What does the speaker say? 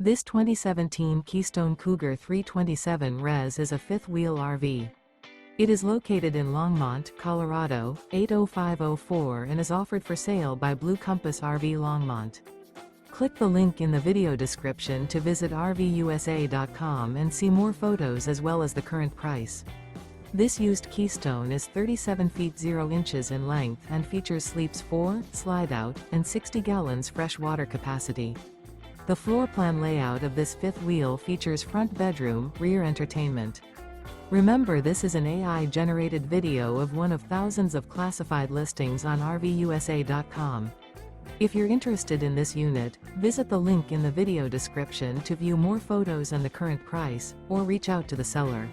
This 2017 Keystone Cougar 327 Res is a fifth-wheel RV. It is located in Longmont, Colorado, 80504 and is offered for sale by Blue Compass RV Longmont. Click the link in the video description to visit RVUSA.com and see more photos as well as the current price. This used Keystone is 37 feet 0 inches in length and features sleeps 4, slide-out, and 60 gallons fresh water capacity. The floor plan layout of this fifth wheel features front bedroom, rear entertainment. Remember, this is an AI-generated video of one of thousands of classified listings on RVUSA.com. If you're interested in this unit, visit the link in the video description to view more photos and the current price, or reach out to the seller.